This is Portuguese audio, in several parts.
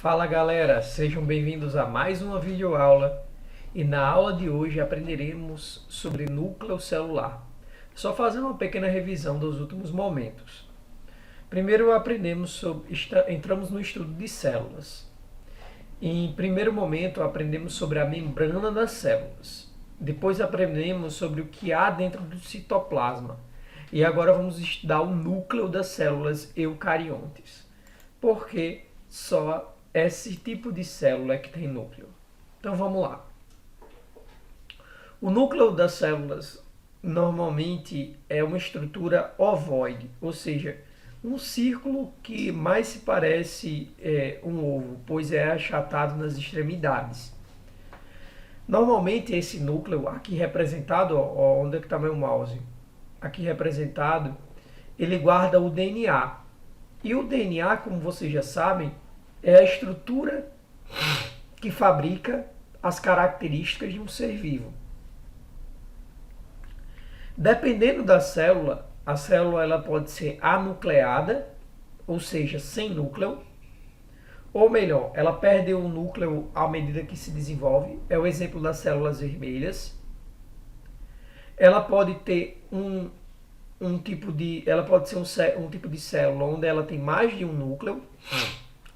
Fala galera, sejam bem-vindos a mais uma videoaula e na aula de hoje aprenderemos sobre núcleo celular. Só fazendo uma pequena revisão dos últimos momentos. Primeiro entramos no estudo de células. Em primeiro momento aprendemos sobre a membrana das células. Depois aprendemos sobre o que há dentro do citoplasma. E agora vamos estudar o núcleo das células eucariontes. Porque só esse tipo de célula é que tem núcleo. Então vamos lá. O núcleo das células normalmente é uma estrutura ovoide, ou seja, um círculo que mais se parece um ovo, pois é achatado nas extremidades. Normalmente esse núcleo, aqui representado, ó, onde é que está meu mouse? Aqui representado, ele guarda o DNA. E o DNA, como vocês já sabem, é a estrutura que fabrica as características de um ser vivo. Dependendo da célula, a célula ela pode ser anucleada, ou seja, sem núcleo, ou melhor, ela perde o núcleo à medida que se desenvolve. É o exemplo das células vermelhas. Ela pode ter ela pode ser um tipo de célula onde ela tem mais de um núcleo.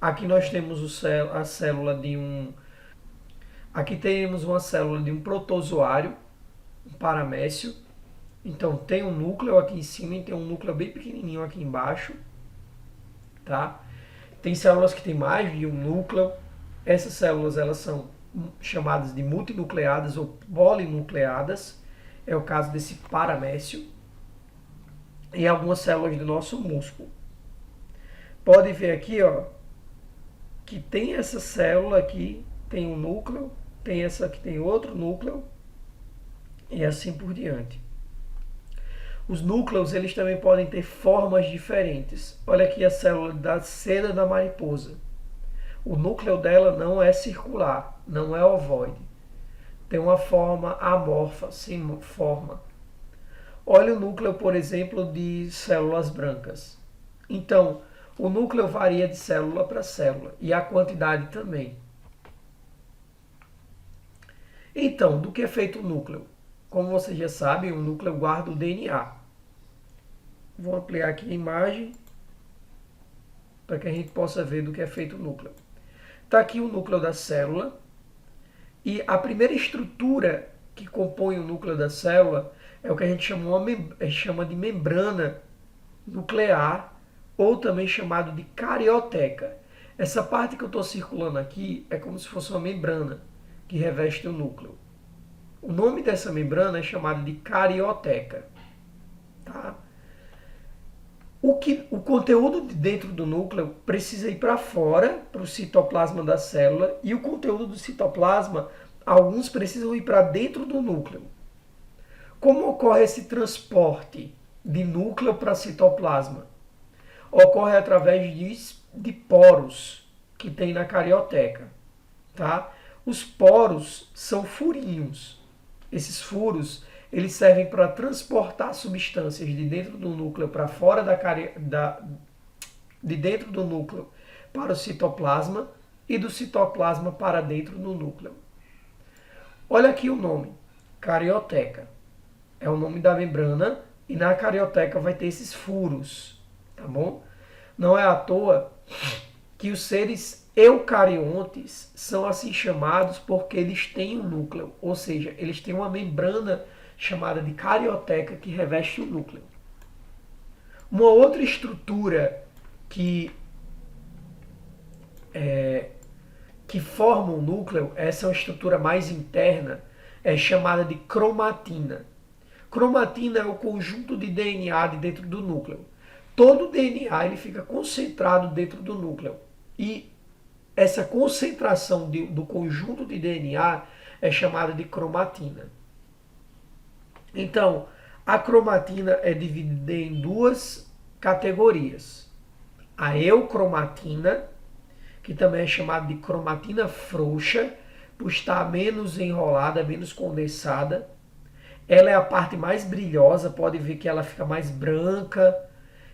Aqui nós temos a célula de Aqui temos uma célula de um protozoário, um paramécio. Então tem um núcleo aqui em cima e tem um núcleo bem pequenininho aqui embaixo, tá? Tem células que têm mais de um núcleo. Essas células elas são chamadas de multinucleadas ou polinucleadas. É o caso desse paramécio. E algumas células do nosso músculo. Pode ver aqui, ó, que tem essa célula aqui, tem um núcleo, tem essa que tem outro núcleo e assim por diante. Os núcleos eles também podem ter formas diferentes. Olha aqui a célula da seda da mariposa. O núcleo dela não é circular, não é ovoide. Tem uma forma amorfa, sem forma. Olha o núcleo, por exemplo, de células brancas. Então, o núcleo varia de célula para célula e a quantidade também. Então, do que é feito o núcleo? Como vocês já sabem, o núcleo guarda o DNA. Vou ampliar aqui a imagem para que a gente possa ver do que é feito o núcleo. Está aqui o núcleo da célula e a primeira estrutura que compõe o núcleo da célula é o que a gente chama de membrana nuclear ou também chamado de carioteca. Essa parte que eu estou circulando aqui é como se fosse uma membrana que reveste o núcleo. O nome dessa membrana é chamado de carioteca. Tá? O conteúdo de dentro do núcleo precisa ir para fora, para o citoplasma da célula, e o conteúdo do citoplasma, alguns precisam ir para dentro do núcleo. Como ocorre esse transporte de núcleo para citoplasma? Ocorre através de poros que tem na carioteca. Tá? Os poros são furinhos. Esses furos eles servem para transportar substâncias de dentro do núcleo para fora de dentro do núcleo para o citoplasma e do citoplasma para dentro do núcleo. Olha aqui o nome, carioteca. É o nome da membrana e na carioteca vai ter esses furos, tá bom? Não é à toa que os seres eucariontes são assim chamados porque eles têm um núcleo, ou seja, eles têm uma membrana chamada de carioteca que reveste o núcleo. Uma outra estrutura que forma o núcleo, essa é uma estrutura mais interna, é chamada de cromatina. Cromatina é o conjunto de DNA de dentro do núcleo. Todo o DNA ele fica concentrado dentro do núcleo. E essa concentração do conjunto de DNA é chamada de cromatina. Então, a cromatina é dividida em duas categorias. A eucromatina, que também é chamada de cromatina frouxa, por estar menos enrolada, menos condensada. Ela é a parte mais brilhosa, pode ver que ela fica mais branca,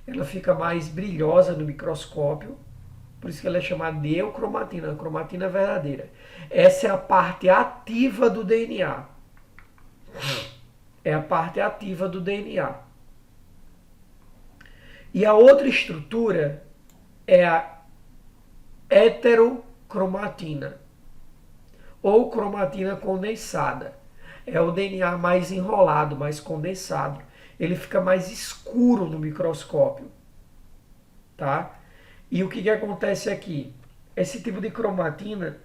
ela fica mais brilhosa no microscópio. Por isso que ela é chamada de eucromatina, a cromatina verdadeira. Essa é a parte ativa do DNA. É a parte ativa do DNA. E a outra estrutura é a heterocromatina, ou cromatina condensada. É o DNA mais enrolado, mais condensado. Ele fica mais escuro no microscópio. Tá? E o que acontece aqui? Esse tipo de cromatina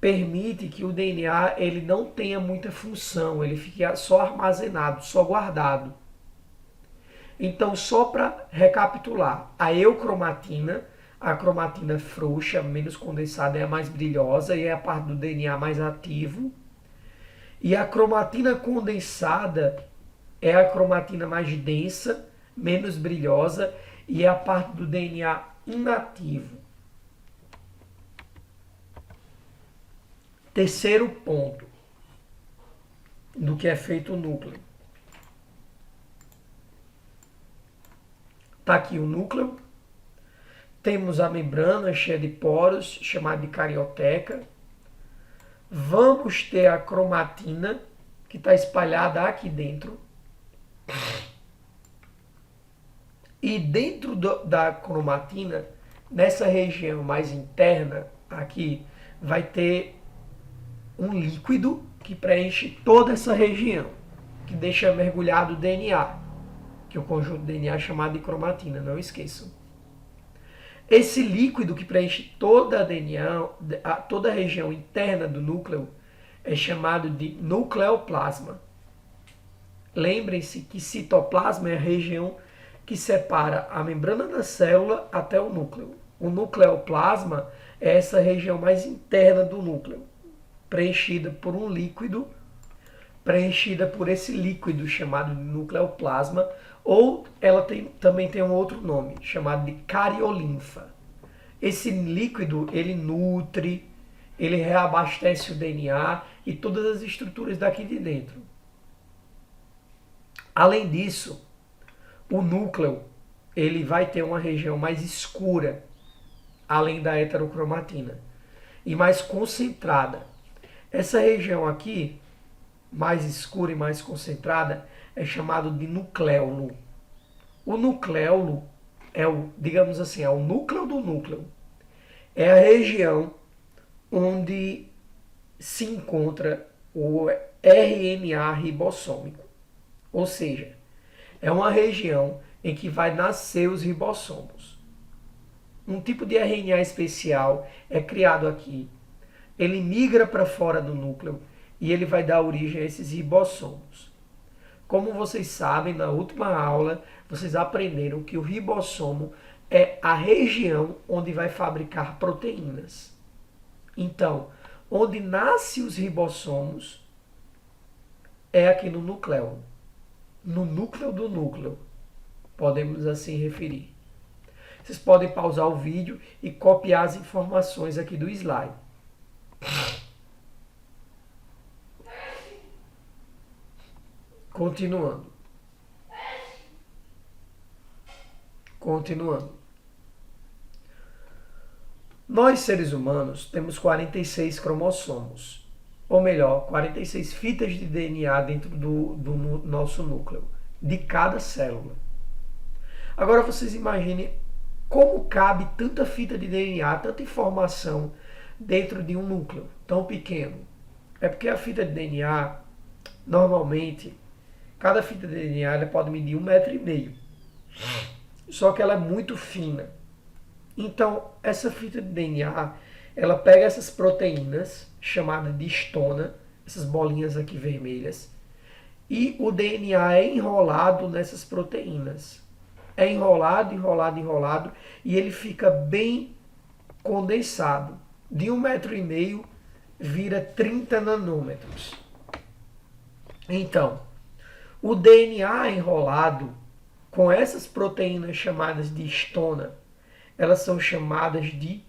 permite que o DNA ele não tenha muita função, ele fique só armazenado, só guardado. Então, só para recapitular, a eucromatina, a cromatina frouxa, menos condensada, é a mais brilhosa e é a parte do DNA mais ativo. E a cromatina condensada é a cromatina mais densa, menos brilhosa e é a parte do DNA inativo. Terceiro ponto do que é feito o núcleo. Está aqui o núcleo. Temos a membrana cheia de poros, chamada de carioteca. Vamos ter a cromatina, que está espalhada aqui dentro. E dentro da cromatina, nessa região mais interna, aqui, vai ter um líquido que preenche toda essa região, que deixa mergulhado o DNA, que é o conjunto DNA é chamado de cromatina, não esqueçam. Esse líquido que preenche toda a DNA, toda a região interna do núcleo, é chamado de nucleoplasma. Lembrem-se que citoplasma é a região que separa a membrana da célula até o núcleo. O nucleoplasma é essa região mais interna do núcleo, preenchida por um líquido, preenchida por esse líquido chamado de nucleoplasma, ou ela também tem um outro nome, chamado de cariolinfa. Esse líquido, ele nutre, ele reabastece o DNA e todas as estruturas daqui de dentro. Além disso, o núcleo, ele vai ter uma região mais escura, além da heterocromatina, e mais concentrada. Essa região aqui, mais escura e mais concentrada, é chamado de nucléolo. O nucléolo é o, digamos assim, é o núcleo do núcleo. É a região onde se encontra o RNA ribossômico. Ou seja, é uma região em que vai nascer os ribossomos. Um tipo de RNA especial é criado aqui. Ele migra para fora do núcleo e ele vai dar origem a esses ribossomos. Como vocês sabem, na última aula, vocês aprenderam que o ribossomo é a região onde vai fabricar proteínas. Então, onde nascem os ribossomos é aqui no núcleo. No núcleo do núcleo, podemos assim referir. Vocês podem pausar o vídeo e copiar as informações aqui do slide. Continuando. Nós, seres humanos, temos 46 cromossomos. Ou melhor, 46 fitas de DNA dentro do nosso núcleo, de cada célula. Agora vocês imaginem como cabe tanta fita de DNA, tanta informação dentro de um núcleo tão pequeno. É porque a fita de DNA, normalmente, cada fita de DNA ela pode medir 1,5 m. Só que ela é muito fina. Então, essa fita de DNA, ela pega essas proteínas, chamadas de histona, essas bolinhas aqui vermelhas, e o DNA é enrolado nessas proteínas. É enrolado, enrolado, enrolado, e ele fica bem condensado. De 1,5 m vira 30 nanômetros. Então, o DNA enrolado com essas proteínas chamadas de histona, elas são chamadas de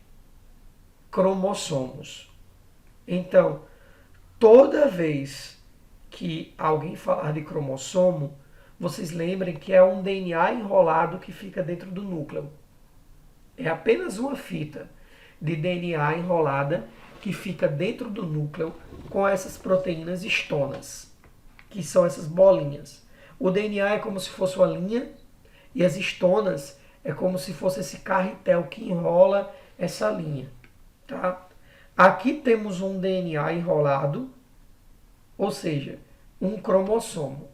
cromossomos. Então, toda vez que alguém falar de cromossomo, vocês lembrem que é um DNA enrolado que fica dentro do núcleo. É apenas uma fita de DNA enrolada que fica dentro do núcleo com essas proteínas histonas, que são essas bolinhas. O DNA é como se fosse uma linha e as histonas é como se fosse esse carretel que enrola essa linha. Tá? Aqui temos um DNA enrolado, ou seja, um cromossomo.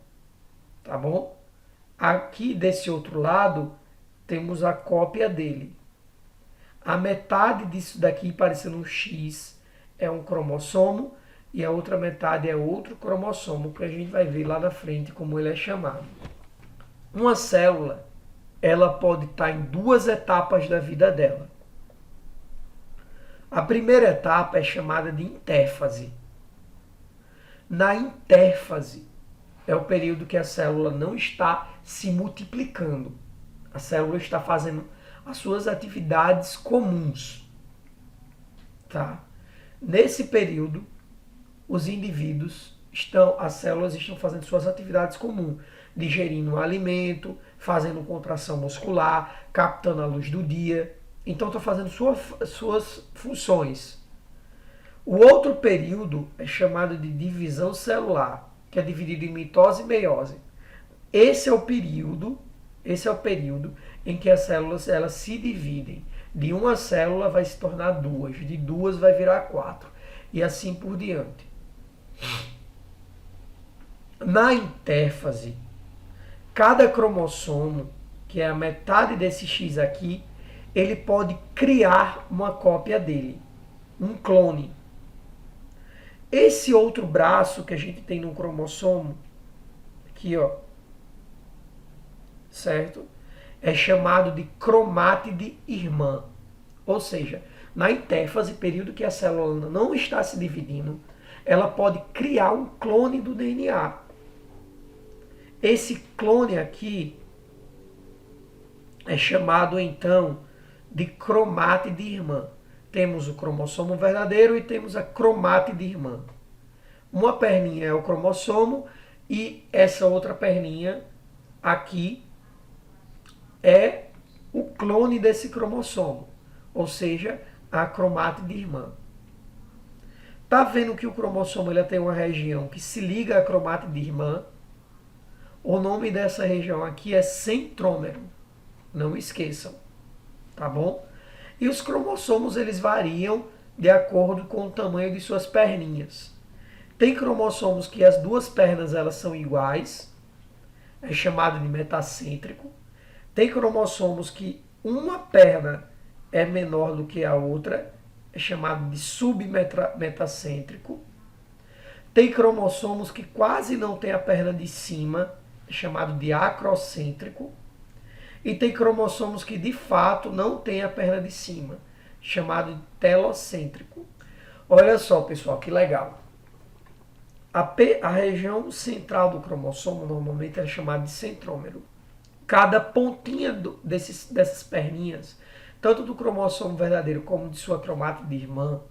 Tá bom? Aqui desse outro lado temos a cópia dele. A metade disso daqui, parecendo um X, é um cromossomo e a outra metade é outro cromossomo, que a gente vai ver lá na frente como ele é chamado. Uma célula, ela pode estar em duas etapas da vida dela. A primeira etapa é chamada de interfase. Na interfase é o período que a célula não está se multiplicando. A célula está fazendo as suas atividades comuns. Tá? Nesse período, os indivíduos as células estão fazendo suas atividades comuns, digerindo um alimento, fazendo contração muscular, captando a luz do dia. Então estão fazendo suas funções. O outro período é chamado de divisão celular, que é dividido em mitose e meiose. Esse é o período em que as células elas se dividem. De uma célula vai se tornar duas, de duas vai virar quatro, e assim por diante. Na interfase, cada cromossomo, que é a metade desse X aqui, ele pode criar uma cópia dele, um clone. Esse outro braço que a gente tem no cromossomo, aqui ó, certo? É chamado de cromátide irmã. Ou seja, na interfase, período que a célula não está se dividindo, ela pode criar um clone do DNA. Esse clone aqui é chamado então de cromátide irmã. Temos o cromossomo verdadeiro e temos a cromátide irmã. Uma perninha é o cromossomo e essa outra perninha aqui é o clone desse cromossomo, ou seja, a cromátide irmã. Tá vendo que o cromossomo ele tem uma região que se liga à cromátide irmã? O nome dessa região aqui é centrômero. Não esqueçam, tá bom? E os cromossomos eles variam de acordo com o tamanho de suas perninhas. Tem cromossomos que as duas pernas elas são iguais, é chamado de metacêntrico. Tem cromossomos que uma perna é menor do que a outra, é chamado de submetacêntrico. Tem cromossomos que quase não tem a perna de cima, é chamado de acrocêntrico. E tem cromossomos que de fato não tem a perna de cima, chamado de telocêntrico. Olha só, pessoal, que legal. A região central do cromossomo normalmente é chamada de centrômero. Cada pontinha dessas perninhas, tanto do cromossomo verdadeiro como de sua cromátide irmã,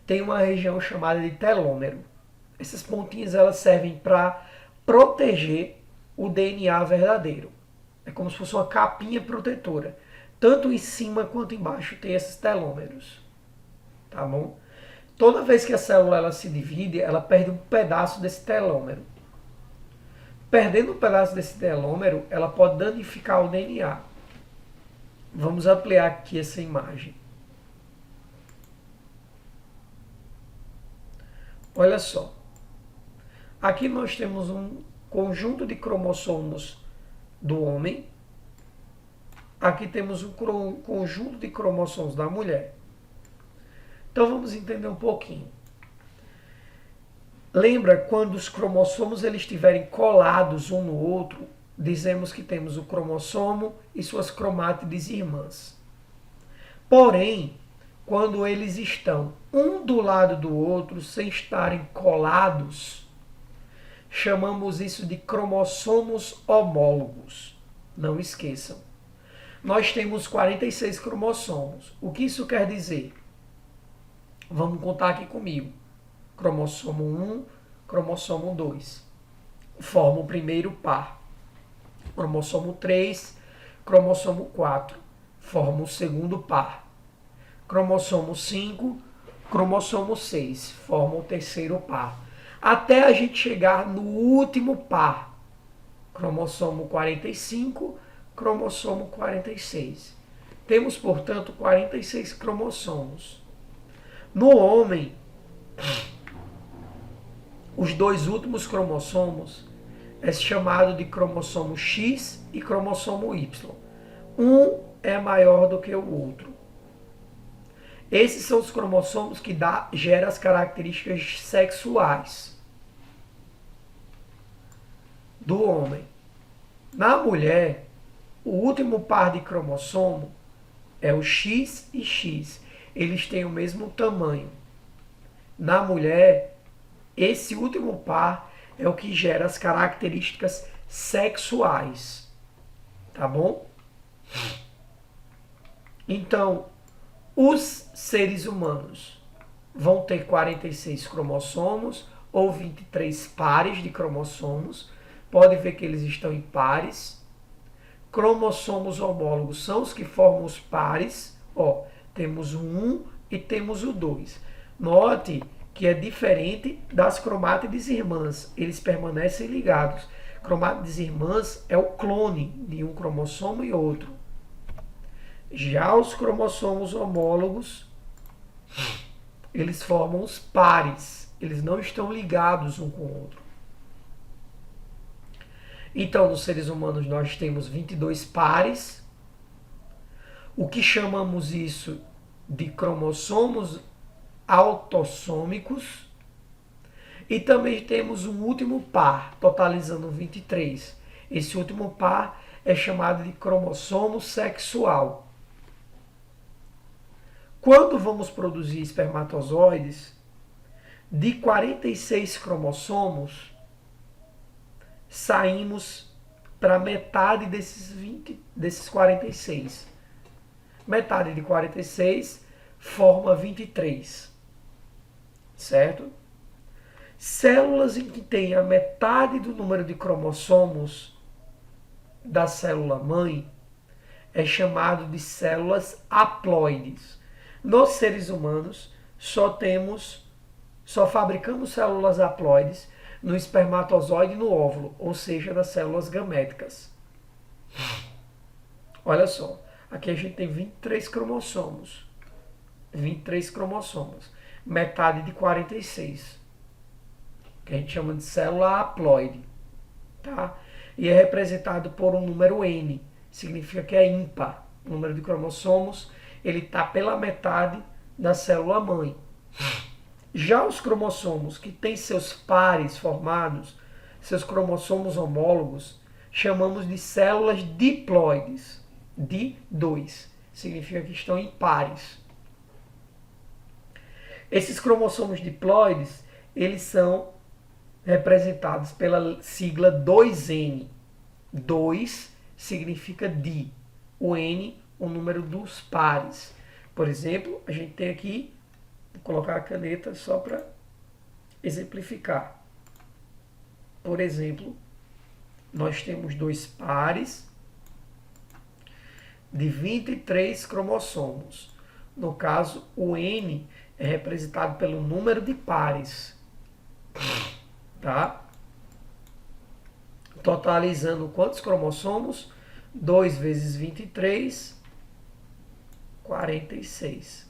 tem uma região chamada de telômero. Essas pontinhas elas servem para proteger o DNA verdadeiro. É como se fosse uma capinha protetora. Tanto em cima quanto embaixo tem esses telômeros. Tá bom? Toda vez que a célula ela se divide, ela perde um pedaço desse telômero. Perdendo um pedaço desse telômero, ela pode danificar o DNA. Vamos ampliar aqui essa imagem. Olha só. Aqui nós temos um conjunto de cromossomos do homem. Aqui temos um conjunto de cromossomos da mulher. Então vamos entender um pouquinho. Lembra quando os cromossomos eles estiverem colados um no outro, dizemos que temos o cromossomo e suas cromátides irmãs. Porém, quando eles estão um do lado do outro sem estarem colados, chamamos isso de cromossomos homólogos. Não esqueçam. Nós temos 46 cromossomos. O que isso quer dizer? Vamos contar aqui comigo. Cromossomo 1, cromossomo 2. Forma o primeiro par. Cromossomo 3, cromossomo 4. forma o segundo par. Cromossomo 5, cromossomo 6, forma o terceiro par. Até a gente chegar no último par, cromossomo 45, cromossomo 46. Temos, portanto, 46 cromossomos. No homem, os dois últimos cromossomos é chamado de cromossomo X e cromossomo Y. Um é maior do que o outro. Esses são os cromossomos que geram as características sexuais do homem. Na mulher, o último par de cromossomo é o X e X. Eles têm o mesmo tamanho. Na mulher, esse último par é o que gera as características sexuais. Tá bom? Então, os seres humanos vão ter 46 cromossomos ou 23 pares de cromossomos. Pode ver que eles estão em pares. Cromossomos homólogos são os que formam os pares. Ó, temos o 1 e temos o 2. Note que é diferente das cromátides irmãs. Eles permanecem ligados. Cromátides irmãs é o clone de um cromossomo e outro. Já os cromossomos homólogos, eles formam os pares. Eles não estão ligados um com o outro. Então, nos seres humanos, nós temos 22 pares. O que chamamos isso de cromossomos autossômicos. E também temos um último par, totalizando 23. Esse último par é chamado de cromossomo sexual. Quando vamos produzir espermatozoides, de 46 cromossomos, saímos para metade desses 46. Metade de 46 forma 23. Certo? Células em que tem a metade do número de cromossomos da célula mãe é chamado de células haploides. Nos seres humanos, só fabricamos células haploides no espermatozoide e no óvulo, ou seja, das células gaméticas. Olha só, aqui a gente tem 23 cromossomos. 23 cromossomos. Metade de 46. Que a gente chama de célula haploide. Tá? E é representado por um número N. Significa que é ímpar. O número de cromossomos ele está pela metade da célula mãe. Já os cromossomos que têm seus pares formados, seus cromossomos homólogos, chamamos de células diploides. Di2. Significa que estão em pares. Esses cromossomos diploides, eles são representados pela sigla 2N. 2 significa di. O N, o número dos pares. Por exemplo, a gente tem aqui, vou colocar a caneta só para exemplificar. Por exemplo, nós temos dois pares de 23 cromossomos. No caso, o N é representado pelo número de pares. Tá? Totalizando quantos cromossomos? 2 vezes 23, 46.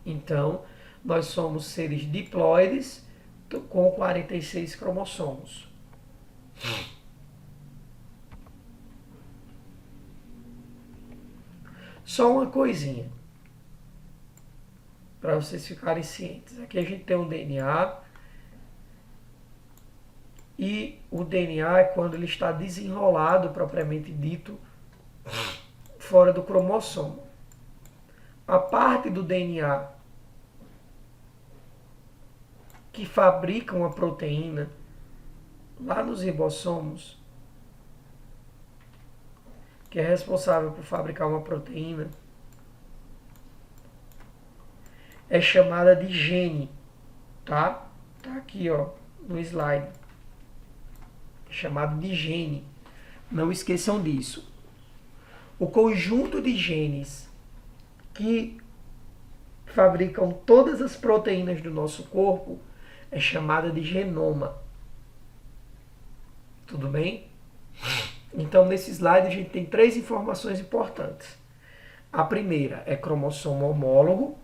Então, nós somos seres diploides com 46 cromossomos. Só uma coisinha, para vocês ficarem cientes. Aqui a gente tem um DNA, e o DNA é quando ele está desenrolado, propriamente dito, fora do cromossomo. A parte do DNA que fabrica uma proteína lá nos ribossomos, que é responsável por fabricar uma proteína, é chamada de gene, tá? Tá aqui, ó, no slide. É chamado de gene. Não esqueçam disso. O conjunto de genes que fabricam todas as proteínas do nosso corpo é chamado de genoma. Tudo bem? Então, nesse slide, a gente tem 3 informações importantes. A primeira é cromossomo homólogo,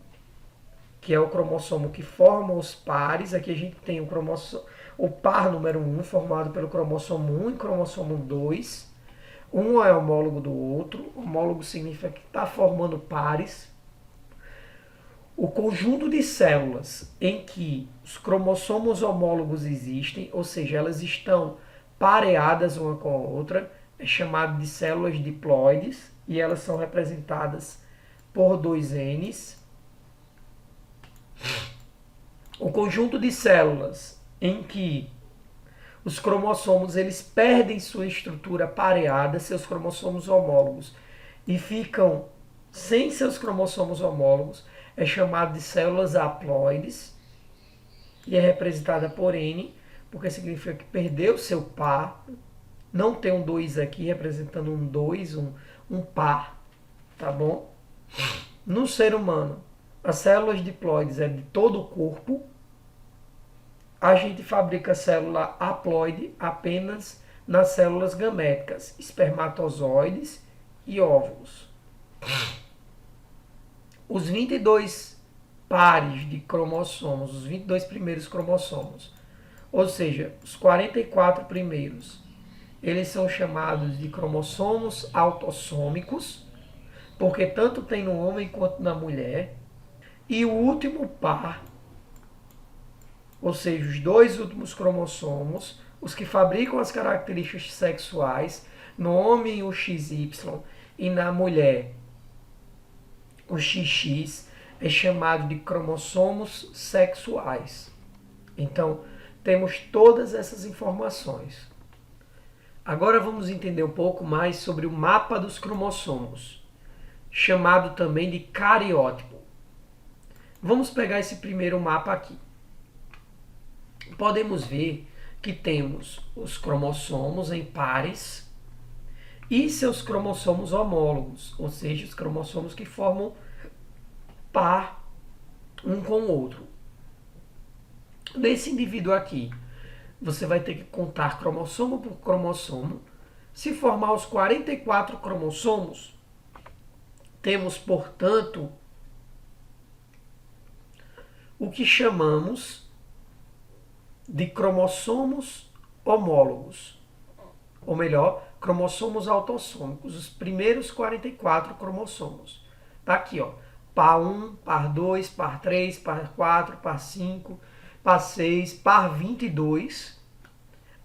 que é o cromossomo que forma os pares. Aqui a gente tem o par número 1, formado pelo cromossomo 1 e cromossomo 2. Um é homólogo do outro. Homólogo significa que está formando pares. O conjunto de células em que os cromossomos homólogos existem, ou seja, elas estão pareadas uma com a outra, é chamado de células diploides, e elas são representadas por 2 Ns. O conjunto de células em que os cromossomos eles perdem sua estrutura pareada, seus cromossomos homólogos, e ficam sem seus cromossomos homólogos, é chamado de células haploides, e é representada por N, porque significa que perdeu seu par. Não tem um 2 aqui, representando um 2, um par, tá bom? No ser humano, as células diploides é de todo o corpo. A gente fabrica célula haploide apenas nas células gaméticas, espermatozoides e óvulos. Os 22 pares de cromossomos, os 22 primeiros cromossomos, ou seja, os 44 primeiros, eles são chamados de cromossomos autossômicos, porque tanto tem no homem quanto na mulher. E o último par, ou seja, os 2 últimos cromossomos, os que fabricam as características sexuais, no homem o XY e na mulher o XX, é chamado de cromossomos sexuais. Então, temos todas essas informações. Agora vamos entender um pouco mais sobre o mapa dos cromossomos, chamado também de cariótipo. Vamos pegar esse primeiro mapa aqui. Podemos ver que temos os cromossomos em pares e seus cromossomos homólogos, ou seja, os cromossomos que formam par um com o outro. Nesse indivíduo aqui, você vai ter que contar cromossomo por cromossomo. Se formar os 44 cromossomos, temos, portanto, o que chamamos de cromossomos homólogos, ou melhor, cromossomos autossômicos, os primeiros 44 cromossomos. Tá aqui, ó, par 1, par 2, par 3, par 4, par 5, par 6, par 22,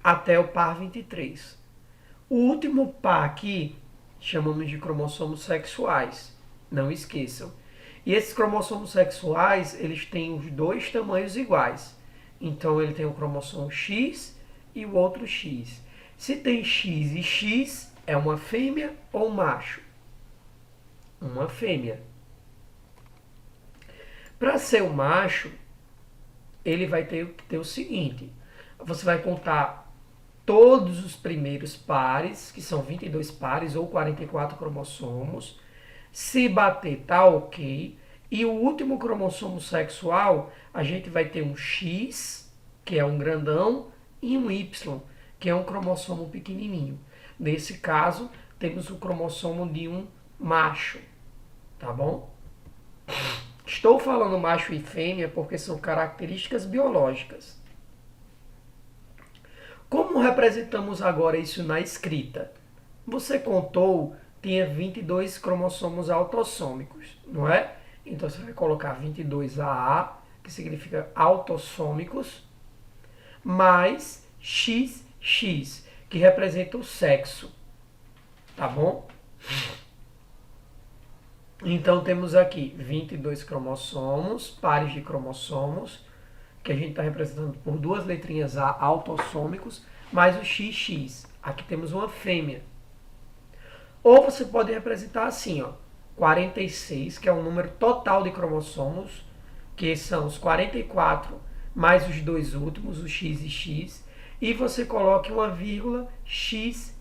até o par 23. O último par aqui chamamos de cromossomos sexuais, não esqueçam. E esses cromossomos sexuais, eles têm os 2 tamanhos iguais. Então ele tem o cromossomo X e o outro X. Se tem X e X, é uma fêmea ou um macho? Uma fêmea. Para ser um macho, ele vai ter que ter o seguinte: você vai contar todos os primeiros pares, que são 22 pares ou 44 cromossomos. Se bater, tá ok. E o último cromossomo sexual, a gente vai ter um X, que é um grandão, e um Y, que é um cromossomo pequenininho. Nesse caso, temos o cromossomo de um macho, tá bom? Estou falando macho e fêmea porque são características biológicas. Como representamos agora isso na escrita? Você contou, tinha 22 cromossomos autossômicos, não é? Então você vai colocar 22AA, que significa autossômicos, mais XX, que representa o sexo, tá bom? Então temos aqui 22 cromossomos, pares de cromossomos, que a gente está representando por 2 letrinhas A, autossômicos, mais o XX. Aqui temos uma fêmea. Ou você pode representar assim, ó, 46, que é o número total de cromossomos, que são os 44 mais os 2 últimos, o X e X, e você coloca uma vírgula XX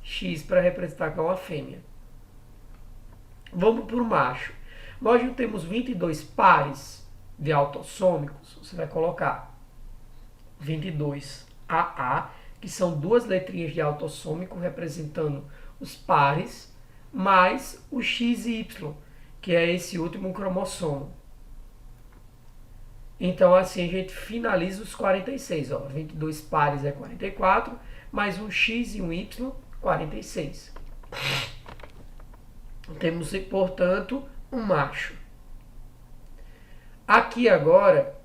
para representar que é uma fêmea. Vamos para o macho. Nós não temos 22 pares de autossômicos. Você vai colocar 22 AA, que são duas letrinhas de autossômico representando os pares, mais o X e Y, que é esse último cromossomo. Então assim a gente finaliza os 46. 22 pares é 44, mais um X e um Y, 46. Temos, portanto, um macho. Aqui agora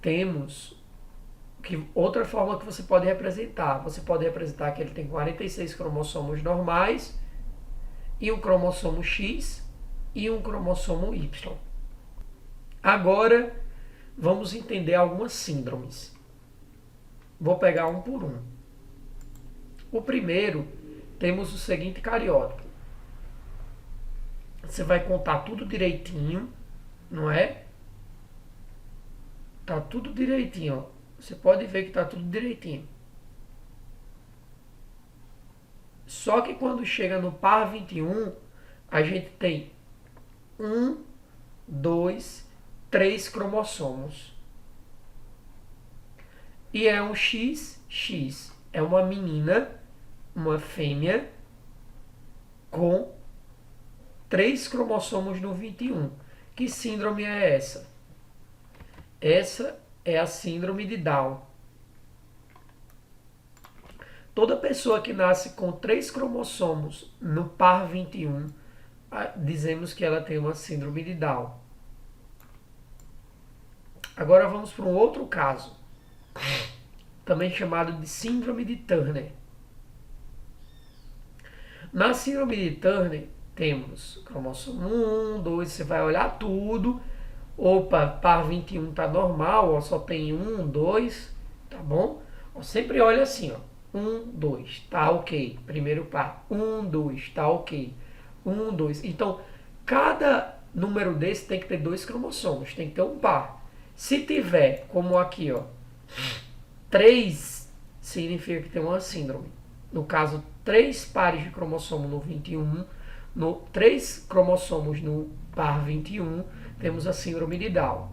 temos outra forma que você pode representar. Você pode representar que ele tem 46 cromossomos normais e um cromossomo X e um cromossomo Y. Agora vamos entender algumas síndromes. Vou pegar um por um. O primeiro, temos o seguinte cariótipo. Você vai contar tudo direitinho, não é? Tá tudo direitinho, ó. Você pode ver que tá tudo direitinho. Só que quando chega no par 21, a gente tem 1, 2, 3 cromossomos. E é um XX. É uma menina, uma fêmea, com 3 cromossomos no 21. Que síndrome é essa? Essa é a síndrome de Down. Toda pessoa que nasce com 3 cromossomos no par 21, dizemos que ela tem uma síndrome de Down. Agora vamos para um outro caso, também chamado de síndrome de Turner. Na síndrome de Turner, temos cromossomo 1, 2, você vai olhar tudo. Opa, par 21 tá normal, ó, só tem 1, 2, tá bom? Ó, sempre olha assim, ó. 1, 2, tá ok. Primeiro par. 1, 2, tá ok. 1, 2. Então, cada número desse tem que ter 2 cromossomos, tem que ter um par. Se tiver, como aqui, ó, 3, significa que tem uma síndrome. No caso, 3 pares de cromossomo no 21, 3 cromossomos no par 21, temos a síndrome de Down.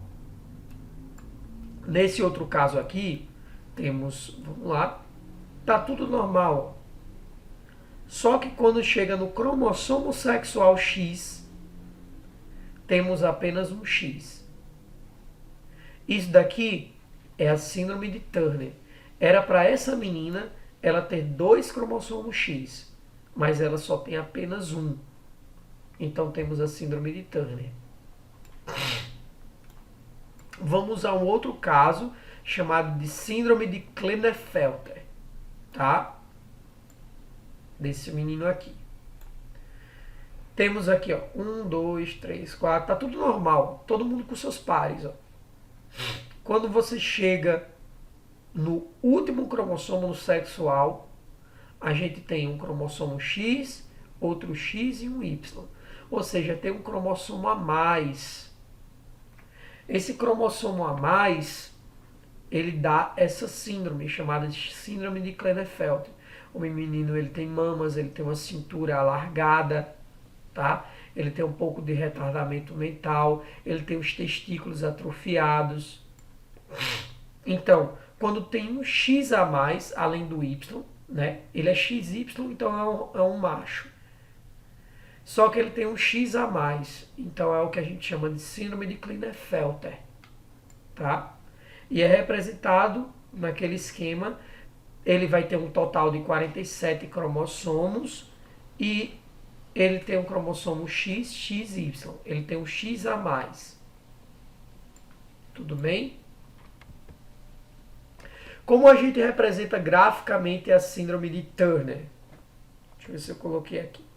Nesse outro caso aqui, temos, vamos lá, tá tudo normal. Só que quando chega no cromossomo sexual X, temos apenas um X. Isso daqui é a síndrome de Turner. Era para essa menina ela ter 2 cromossomos X, mas ela só tem apenas um. Então temos a síndrome de Turner. Vamos a um outro caso chamado de síndrome de Klinefelter, tá? Desse menino aqui. Temos aqui, ó, 1, 2, 3, 4, tá tudo normal, todo mundo com seus pares, ó. Quando você chega no último cromossomo sexual, a gente tem um cromossomo X, outro X e um Y. Ou seja, tem um cromossomo a mais. Esse cromossomo a mais, ele dá essa síndrome, chamada de síndrome de Klinefelter. O menino, ele tem mamas, ele tem uma cintura alargada, tá? Ele tem um pouco de retardamento mental, ele tem os testículos atrofiados. Então, quando tem um X a mais, além do Y, né? Ele é XY, então é um macho. Só que ele tem um X a mais, então é o que a gente chama de síndrome de Klinefelter, tá? E é representado naquele esquema, ele vai ter um total de 47 cromossomos e ele tem um cromossomo X, XY, ele tem um X a mais. Tudo bem? Como a gente representa graficamente a síndrome de Turner? Deixa eu ver se eu coloquei aqui.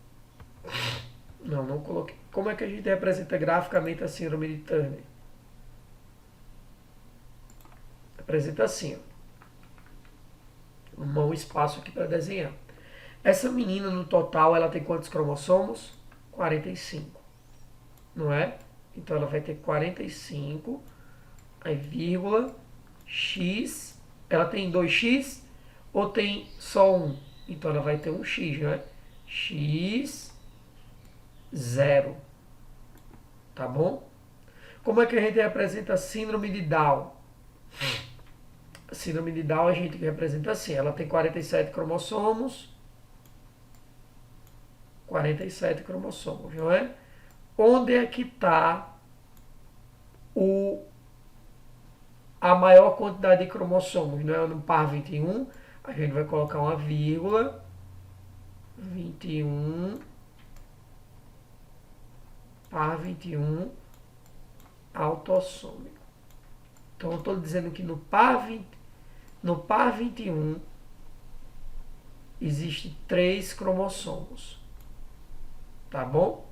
Não coloquei. Como é que a gente representa graficamente a síndrome de Turner? Representa assim, ó. Um espaço aqui para desenhar. Essa menina, no total, ela tem quantos cromossomos? 45. Não é? Então ela vai ter 45, aí vírgula, X. Ela tem 2x ou tem só um? Então ela vai ter um x, não é? X 0. Tá bom? Como é que a gente representa a síndrome de Down? A síndrome de Down a gente representa assim, ela tem 47 cromossomos, 47 cromossomos, não é? Onde é que está a maior quantidade de cromossomos? Não é no par 21? A gente vai colocar uma vírgula, 21, par 21, autossômico. Então eu estou dizendo que no par 21 existe 3 cromossomos. Tá bom?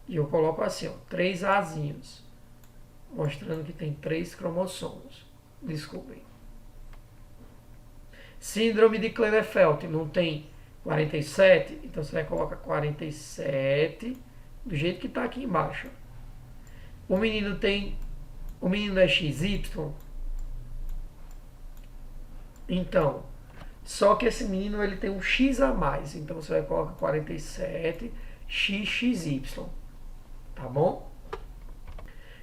E eu coloco assim, ó, 3 azinhos, mostrando que tem 3 cromossomos. Desculpem. Síndrome de Klinefelter não tem 47? Então você vai colocar 47 do jeito que está aqui embaixo. O menino é XY? Então, só que esse menino ele tem um X a mais. Então você vai colocar 47 XXY. Tá bom?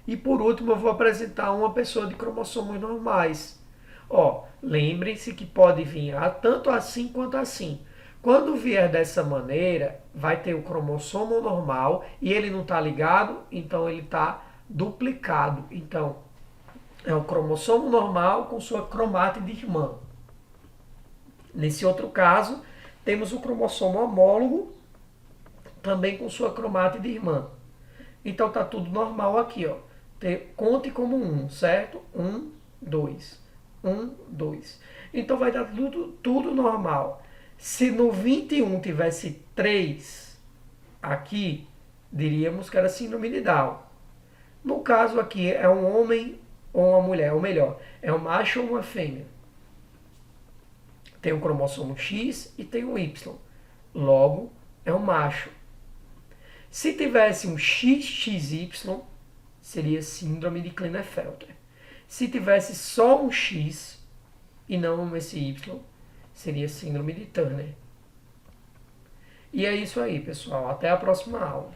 E por último eu vou apresentar uma pessoa de cromossomos normais. Ó, lembrem-se que pode vir tanto assim quanto assim. Quando vier dessa maneira, vai ter o cromossomo normal e ele não está ligado, então ele está duplicado. Então, é o cromossomo normal com sua cromátide irmã. Nesse outro caso, temos o cromossomo homólogo, também com sua cromátide irmã. Então tá tudo normal aqui, ó. Conte como 1, certo? 1, 2. 1, 2. Então vai dar tudo normal. Se no 21 tivesse 3 aqui, diríamos que era síndrome de Down. No caso aqui é um homem ou uma mulher, ou melhor, é um macho ou uma fêmea. Tem o cromossomo X e tem o Y. Logo, é um macho. Se tivesse um XXY, seria síndrome de Klinefelter. Se tivesse só um X e não esse Y, seria síndrome de Turner. E é isso aí, pessoal. Até a próxima aula.